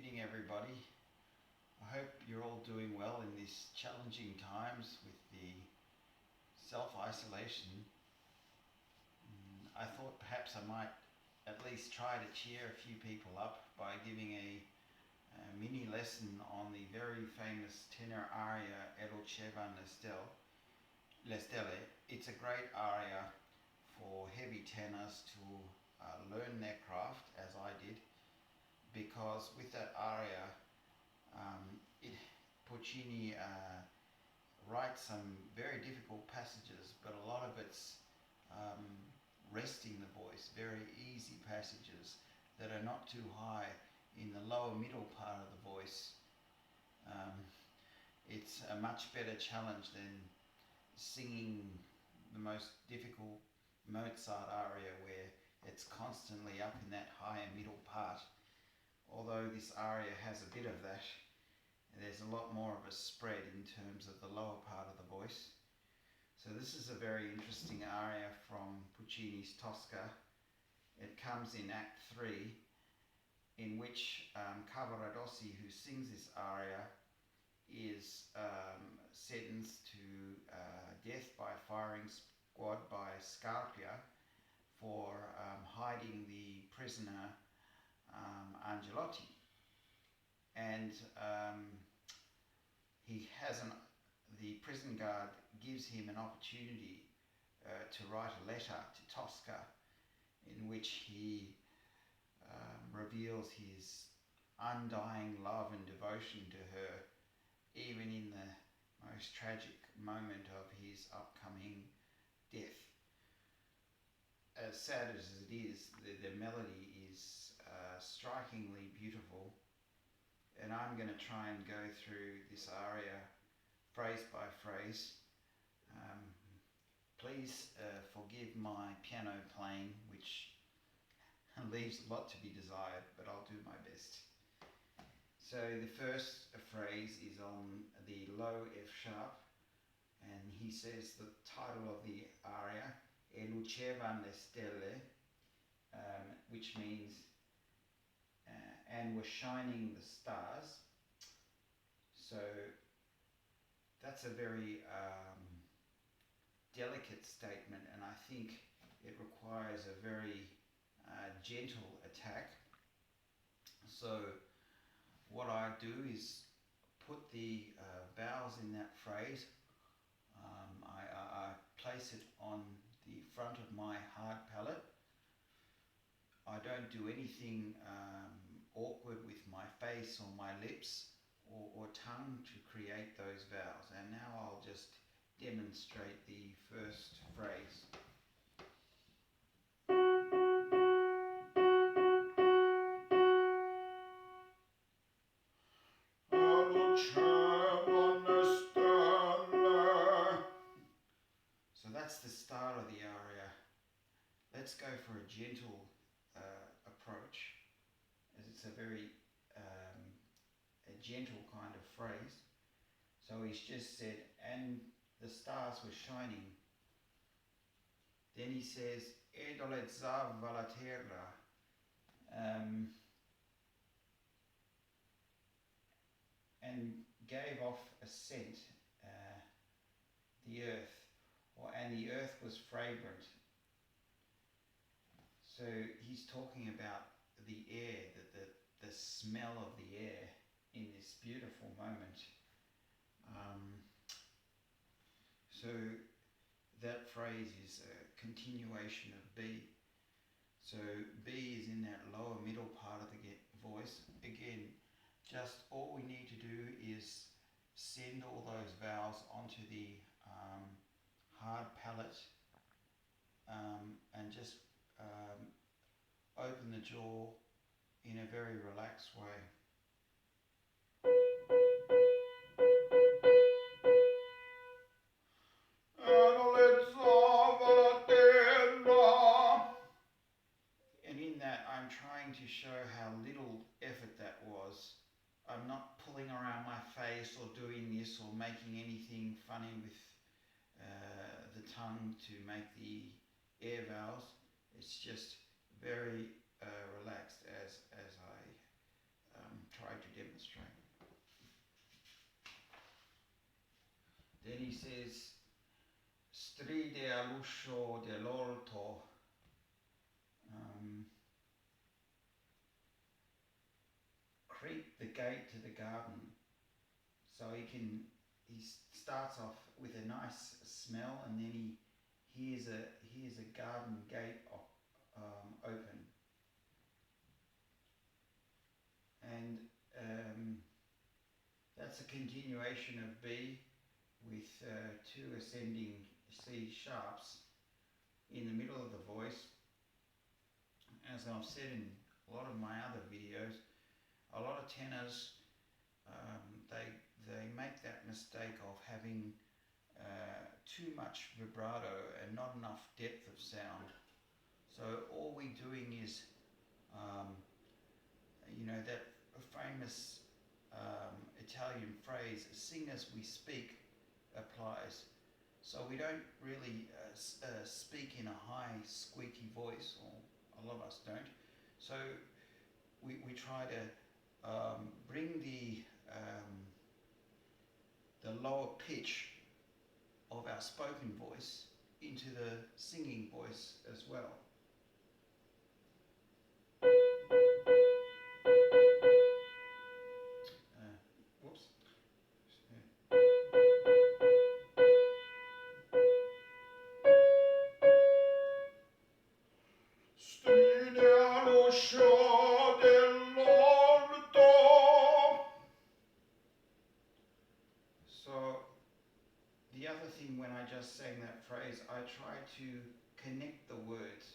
evening, everybody. I hope you're all doing well in these challenging times with the self-isolation. I thought perhaps I might at least try to cheer a few people up by giving a mini lesson on the very famous tenor aria lucevan stelle. It's a great aria for heavy tenors to learn their craft, as I did, because with that aria, Puccini writes some very difficult passages, but a lot of it's resting the voice, very easy passages that are not too high in the lower middle part of the voice. It's a much better challenge than singing the most difficult Mozart aria where it's constantly up in that higher middle part. Although this aria has a bit of that, there's a lot more of a spread in terms of the lower part of the voice. So this is a very interesting aria from Puccini's Tosca. It comes in Act 3, in which Cavaradossi, who sings this aria, is sentenced to death by firing squad by Scarpia for hiding the prisoner Angelotti, and the prison guard gives him an opportunity to write a letter to Tosca in which he reveals his undying love and devotion to her, even in the most tragic moment of his upcoming death. As sad as it is, the melody is strikingly beautiful, and I'm going to try and go through this aria phrase by phrase. Please forgive my piano playing, which leaves a lot to be desired, but I'll do my best. So the first phrase is on the low F sharp, and he says the title of the aria, E lucevan le stelle, which means and were shining the stars. So that's a very delicate statement, and I think it requires a very gentle attack. So what I do is put the vowels in that phrase. I place it on the front of my hard palate. I don't do anything awkward with my face or my lips or tongue to create those vowels. And now I'll just demonstrate the first phrase. So that's the start of the aria. Let's go for a gentle approach, as it's a very a gentle kind of phrase. So he's just said, and the stars were shining. Then he says, edolezzava la terra, and gave off a scent, the earth, and the earth was fragrant. So he's talking about the air, the smell of the air in this beautiful moment. So that phrase is a continuation of B. So B is in that lower middle part of the voice. Again, just all we need to do is send all those vowels onto the hard palate and just open the jaw in a very relaxed way. And in that, I'm trying to show how little effort that was. I'm not pulling around my face or doing this or making anything funny with the tongue to make the air vowels. It's just very relaxed as I try to Then he says, stride all'uscio dell'orto. Creep the gate to the garden. So he starts off with a nice smell, and then he hears a garden gate open, and that's a continuation of B with two ascending C sharps in the middle of the voice. As I've said in a lot of my other videos, a lot of tenors they make that mistake of having too much vibrato and not enough depth of sound. So all we're doing is, that famous Italian phrase, sing as we speak, applies. So we don't really speak in a high squeaky voice, or a lot of us don't. So we try to bring the lower pitch of our spoken voice into the singing voice as well. Whoops. So the other thing, when I just sang that phrase, I tried to connect the words.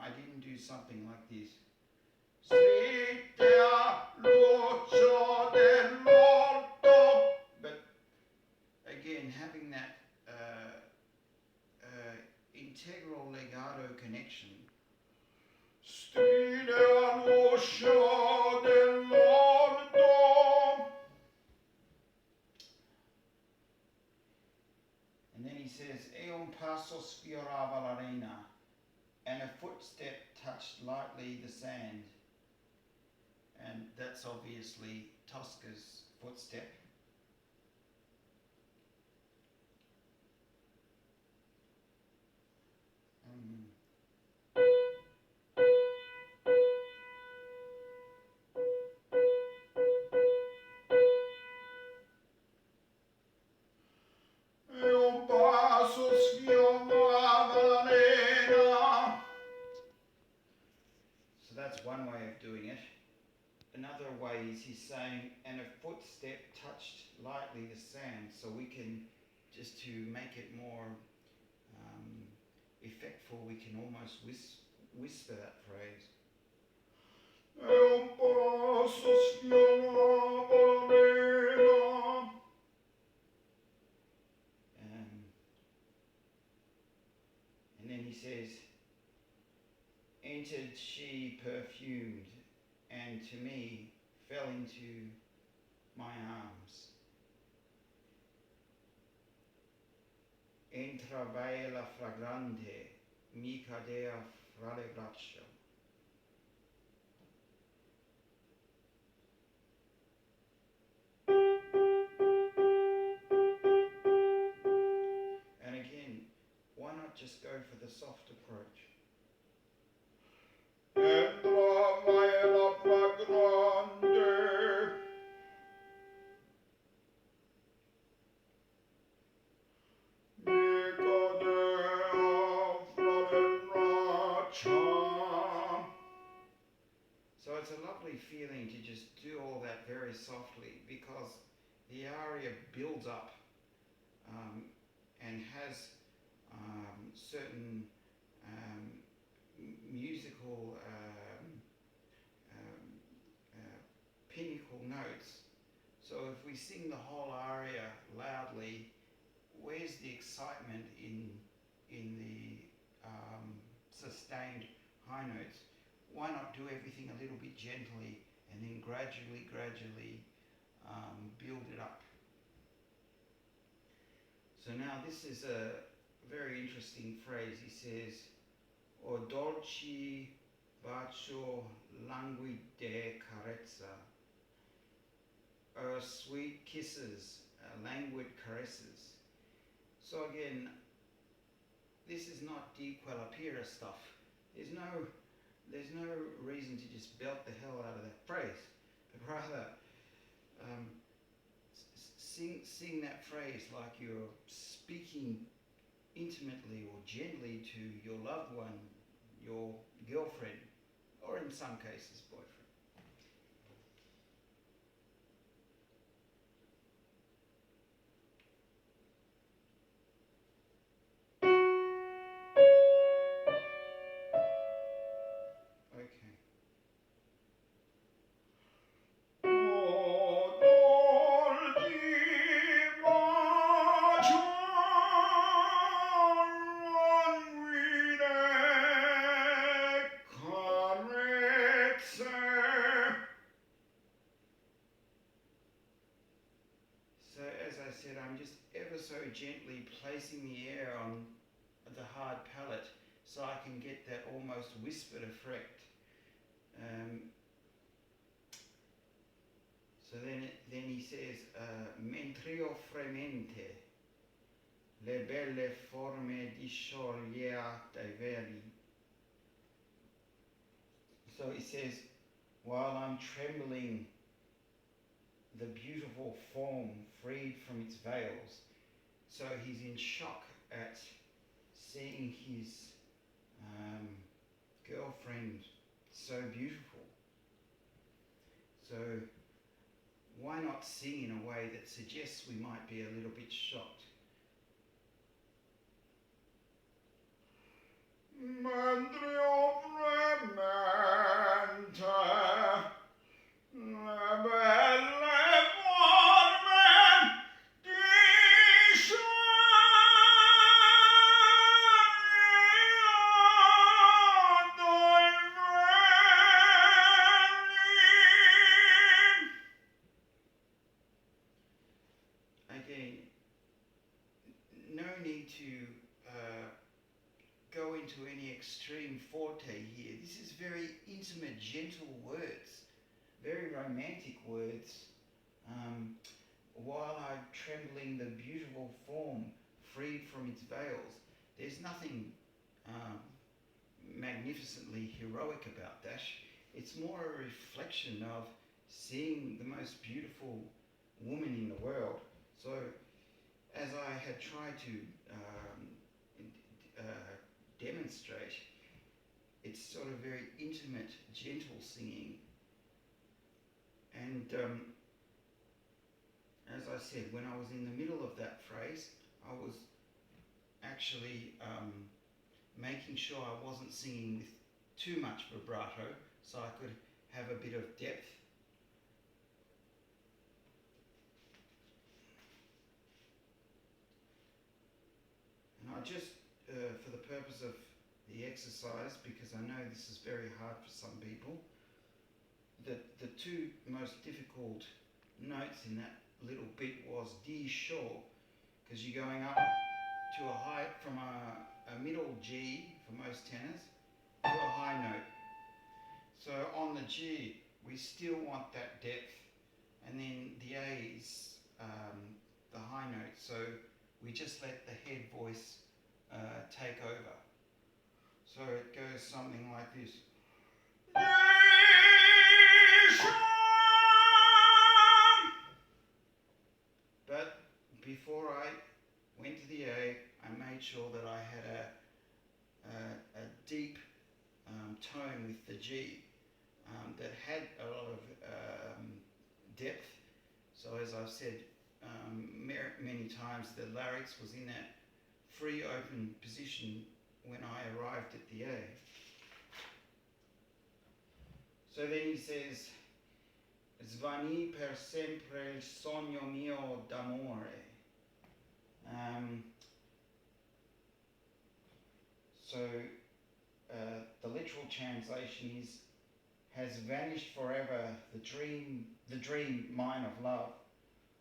I didn't do something like this. But again, having that integral legato connection. And then he says, e un passo sfiorava l'arena, and a footstep touched lightly the sand. And that's obviously Tosca's footstep. So that's one way of doing it. Another way is he's saying, and a footstep touched lightly the sand, so we can, just to make it more effectful, we can almost whisper that phrase. And then he says, entered she perfumed, and to me fell into my arms. Entravela fragrante, mi cadea fra le braccia. And again, why not just go for the soft approach? Entravela fragrante. So it's a lovely feeling to just do all that very softly, because the aria builds up and has certain musical pinnacle notes. So if we sing the whole aria loudly, where's the excitement in the sustained high notes? Why not do everything a little bit gently, and then gradually build it up? So now this is a very interesting phrase. He says, o dolci bacio languide carezza, sweet kisses, languid caresses. So again, this is not deep qualapira stuff. There's no reason to just belt the hell out of that phrase, but rather sing that phrase like you're speaking intimately or gently to your loved one, your girlfriend, or in some cases, boyfriend. Okay. So as I said, I'm just ever so gently placing the air on the hard palate so I can get that almost whispered effect. So then he says, mentrio fremente, le belle forme di sciogliate veri. So he says, while I'm trembling, the beautiful form freed from its veils. So he's in shock at seeing his girlfriend so beautiful. So why not sing in a way that suggests we might be a little bit shocked? Mandrio fremente, le belle forme di Again, no need to go into any extreme forte here. This is very intimate, gentle words, very romantic words. While I'm trembling, the beautiful form freed from its veils. There's nothing magnificently heroic about that. It's more a reflection of seeing the most beautiful woman in the world. So, as I had tried to demonstrate, it's sort of very intimate, gentle singing. And as I said, when I was in the middle of that phrase, I was actually making sure I wasn't singing with too much vibrato, so I could have a bit of depth. And I just, for the purpose of the exercise, because I know this is very hard for some people, the two most difficult notes in that little bit was D sure, because you're going up to a high, from a middle G for most tenors to a high note. So on the G, we still want that depth, and then the A is the high note, so we just let the head voice take over. So it goes something like this. But before I went to the A, I made sure that I had a deep tone with the G that had a lot of depth. So as I've said many times, the larynx was in that free open position when I arrived at the A. So then he says, Svani per sempre il sogno mio d'amore. So the literal translation is, has vanished forever the dream mine of love.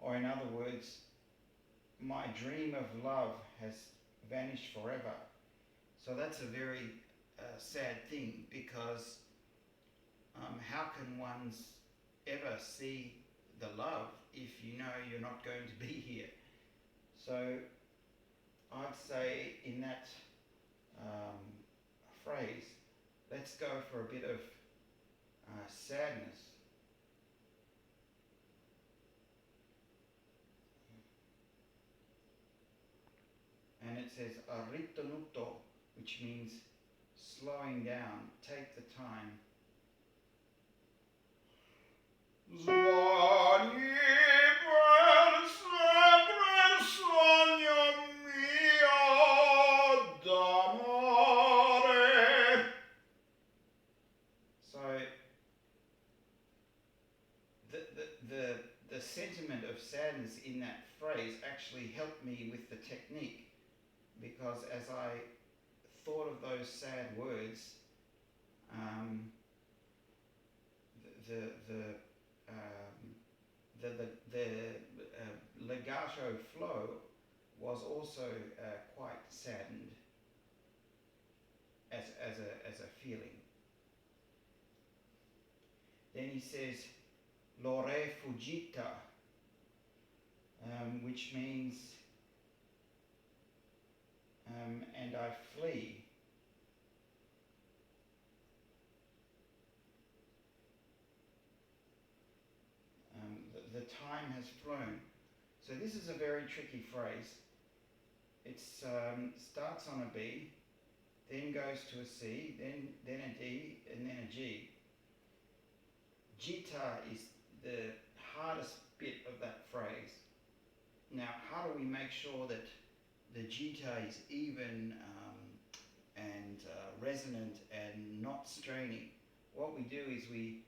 Or in other words, my dream of love has vanished forever. So that's a very sad thing, because how can one ever see the love if you know you're not going to be here. So I'd say in that phrase, let's go for a bit of sadness. And it says arritenuto, which means slowing down, take the time. So the sentiment of sadness in that phrase actually helped me with the technique, because as I thought of those sad words, the legato flow was also quite saddened as a feeling. Then he says "l'ore fuggita," which means and I flee. The time has flown. So this is a very tricky phrase. It starts on a B, then goes to a C, then a D, and then a G. Gita is the hardest bit of that phrase. Now, how do we make sure that the gita is even and resonant and not straining? What we do is we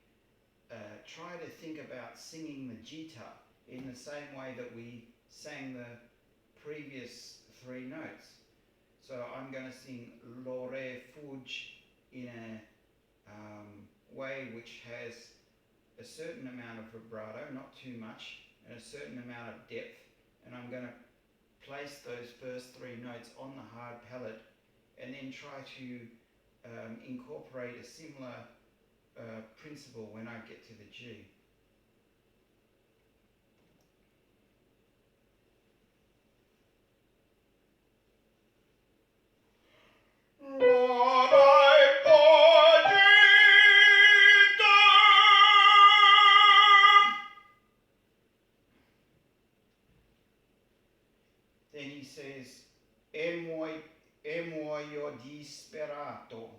try to think about singing the gita in the same way that we sang the previous three notes. So I'm going to sing l'ore fugge in a way which has a certain amount of vibrato, not too much, and a certain amount of depth, and I'm going to place those first three notes on the hard palate and then try to incorporate a similar principle when I get to the G. Then he says, "E muoio disperato."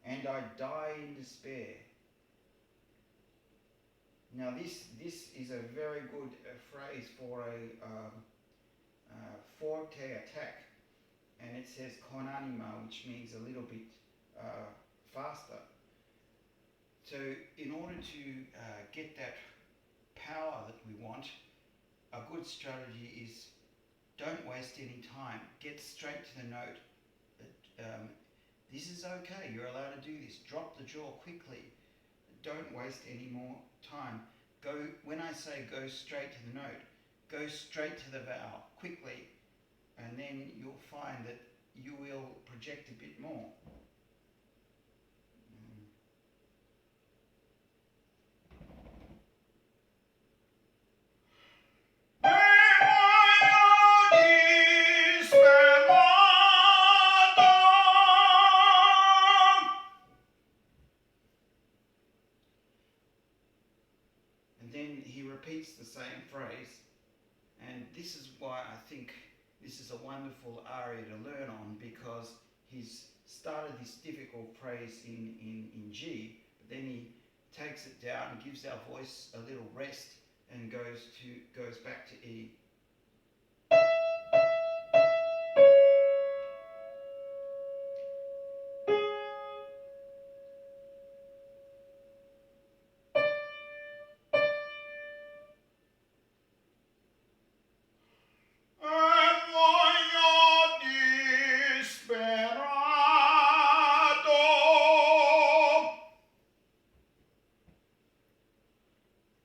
And I die in despair. Now this is a very good phrase for a forte attack, and it says con anima, which means a little bit faster. So in order to get that power that we want, a good strategy is don't waste any time. Get straight to the note. This is okay. You're allowed to do this. Drop the jaw quickly. Don't waste any more time. Go, when I say go straight to the note, go straight to the vowel quickly, and then you'll find that you will project a bit more. Then he repeats the same phrase, and this is why I think this is a wonderful aria to learn on, because he's started this difficult phrase in G, but then he takes it down, gives our voice a little rest, and goes back to E.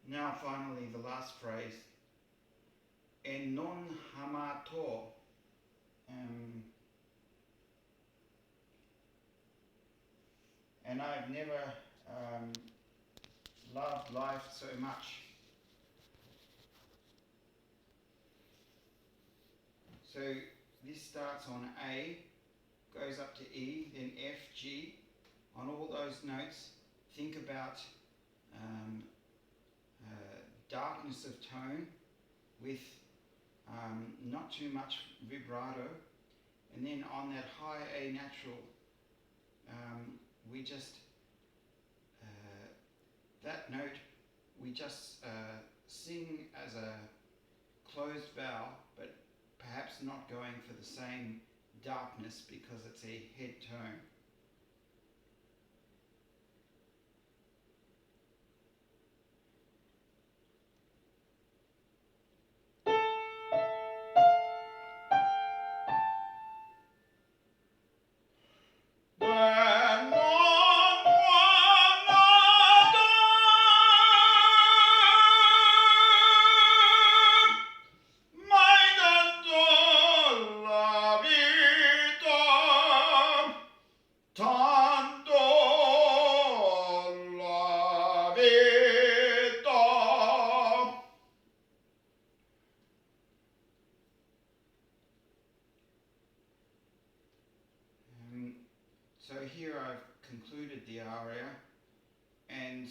Now finally the last phrase, and I've never loved life so much. So this starts on A, goes up to E, then F, G. On all those notes, think about darkness of tone with not too much vibrato. And then on that high A natural, we just, that note, we just sing as a closed vowel, but perhaps not going for the same darkness because it's a head tone. So here I've concluded the aria, and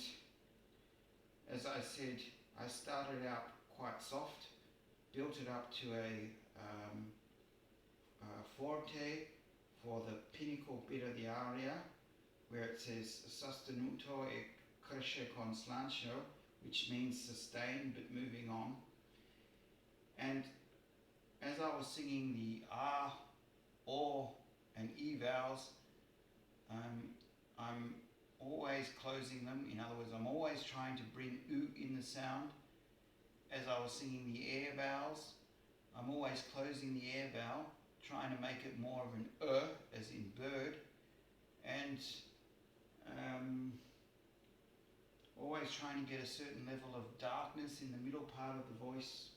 as I said, I started out quite soft, built it up to a forte for the pinnacle bit of the aria, where it says sostenuto e cresce con slancio, which means sustained but moving on. And as I was singing the A, O, and E vowels, I'm always closing them. In other words, I'm always trying to bring U in the sound. As I was singing the air vowels, I'm always closing the air vowel, trying to make it more of an as in bird, and always trying to get a certain level of darkness in the middle part of the voice.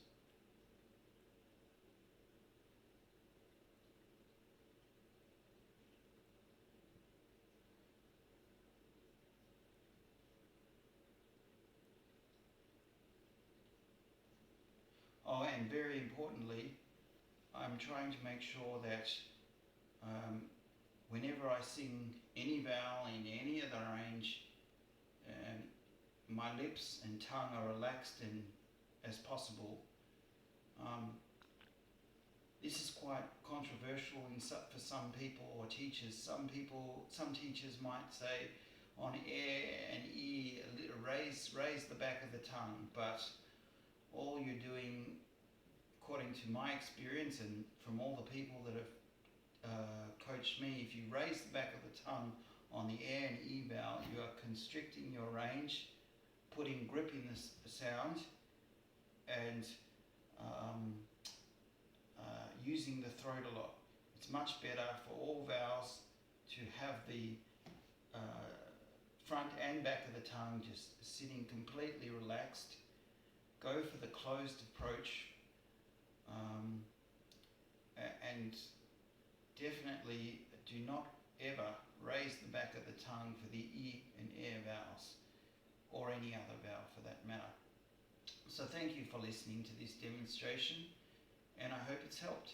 Oh, and very importantly, I'm trying to make sure that whenever I sing any vowel in any of the range, my lips and tongue are relaxed and as possible. This is quite controversial for some people or teachers. Some teachers might say on air and E, raise the back of the tongue, but all you're doing, according to my experience and from all the people that have coached me, if you raise the back of the tongue on the air and E vowel, you are constricting your range, putting grip in the sound, and using the throat a lot. It's much better for all vowels to have the front and back of the tongue just sitting completely relaxed. Go for the closed approach, and definitely do not ever raise the back of the tongue for the E and air vowels, or any other vowel for that matter. So thank you for listening to this demonstration, and I hope it's helped.